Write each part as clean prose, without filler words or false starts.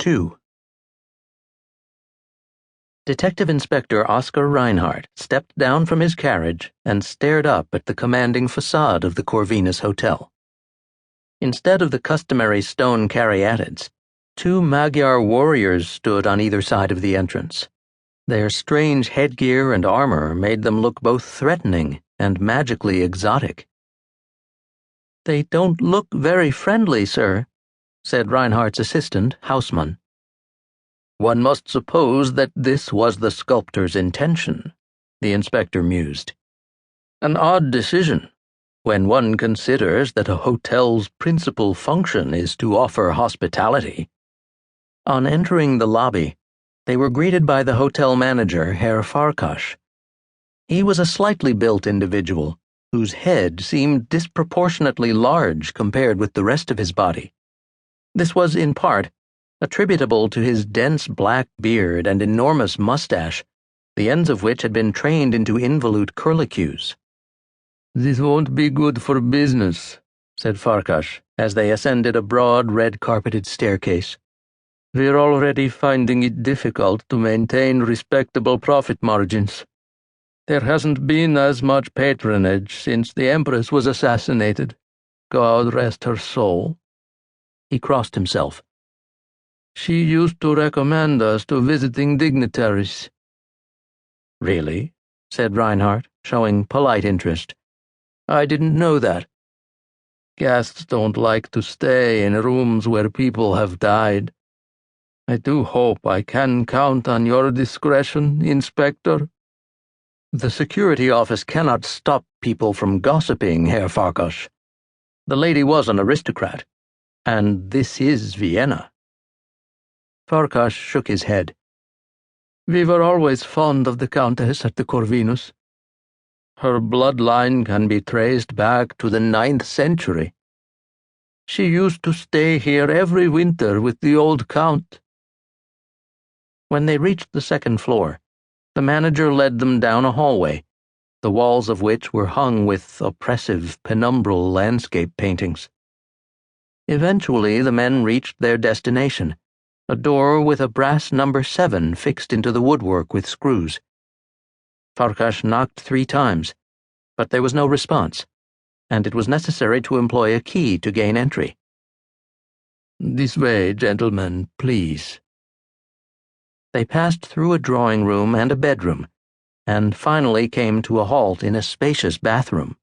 2. Detective Inspector Oscar Rheinhardt stepped down from his carriage and stared up at the commanding facade of the Corvinus Hotel. Instead of the customary stone caryatids, 2 Magyar warriors stood on either side of the entrance. Their strange headgear and armor made them look both threatening and magically exotic. "They don't look very friendly, sir," said Reinhardt's assistant, Hausmann. "One must suppose that this was the sculptor's intention," the inspector mused. "An odd decision, when one considers that a hotel's principal function is to offer hospitality." On entering the lobby, they were greeted by the hotel manager, Herr Farkas. He was a slightly built individual whose head seemed disproportionately large compared with the rest of his body. This was, in part, attributable to his dense black beard and enormous mustache, the ends of which had been trained into involute curlicues. "This won't be good for business," said Farkas, as they ascended a broad, red-carpeted staircase. "We're already finding it difficult to maintain respectable profit margins. There hasn't been as much patronage since the Empress was assassinated. God rest her soul." He crossed himself. "She used to recommend us to visiting dignitaries." "Really?" said Reinhardt, showing polite interest. "I didn't know that." "Guests don't like to stay in rooms where people have died. I do hope I can count on your discretion, Inspector." "The security office cannot stop people from gossiping, Herr Farkas. The lady was an aristocrat, and this is Vienna." Farkas shook his head. "We were always fond of the Countess at the Corvinus. Her bloodline can be traced back to the 9th century. She used to stay here every winter with the old Count." When they reached the second floor, the manager led them down a hallway, the walls of which were hung with oppressive, penumbral landscape paintings. Eventually, the men reached their destination, a door with a brass number 7 fixed into the woodwork with screws. Farkas knocked 3 times, but there was no response, and it was necessary to employ a key to gain entry. "This way, gentlemen, please." They passed through a drawing room and a bedroom, and finally came to a halt in a spacious bathroom.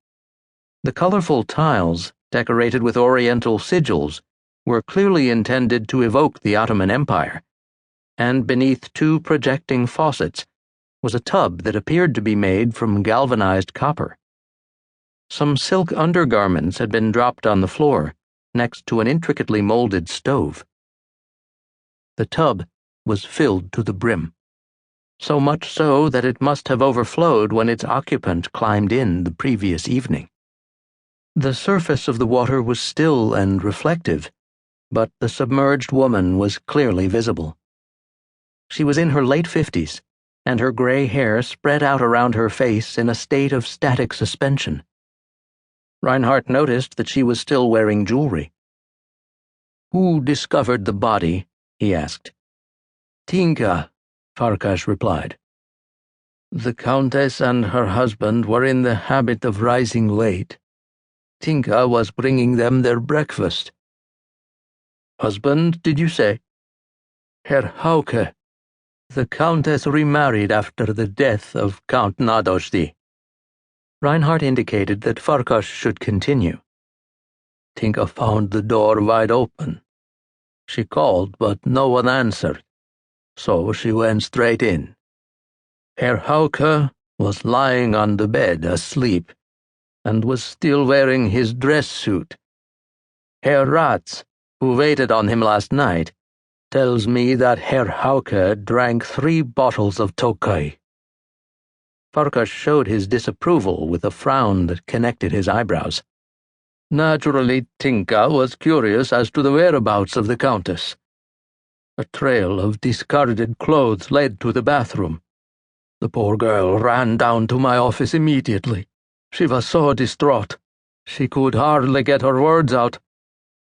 The colorful tiles, decorated with oriental sigils, were clearly intended to evoke the Ottoman Empire, and beneath 2 projecting faucets was a tub that appeared to be made from galvanized copper. Some silk undergarments had been dropped on the floor, next to an intricately molded stove. The tub was filled to the brim, so much so that it must have overflowed when its occupant climbed in the previous evening. The surface of the water was still and reflective, but the submerged woman was clearly visible. She was in her late 50s, and her gray hair spread out around her face in a state of static suspension. Reinhardt noticed that she was still wearing jewelry. "Who discovered the body?" he asked. "Tinka," Farkas replied. "The Countess and her husband were in the habit of rising late. Tinka was bringing them their breakfast." "Husband, did you say?" "Herr Hauke. The Countess remarried after the death of Count Nadazdy." Reinhardt indicated that Farkas should continue. "Tinka found the door wide open. She called, but no one answered, so she went straight in. Herr Hauke was lying on the bed asleep, and was still wearing his dress suit. Herr Ratz, who waited on him last night, tells me that Herr Hauke drank 3 bottles of Tokay." Farkas showed his disapproval with a frown that connected his eyebrows. "Naturally, Tinka was curious as to the whereabouts of the Countess. A trail of discarded clothes led to the bathroom. The poor girl ran down to my office immediately. She was so distraught. She could hardly get her words out.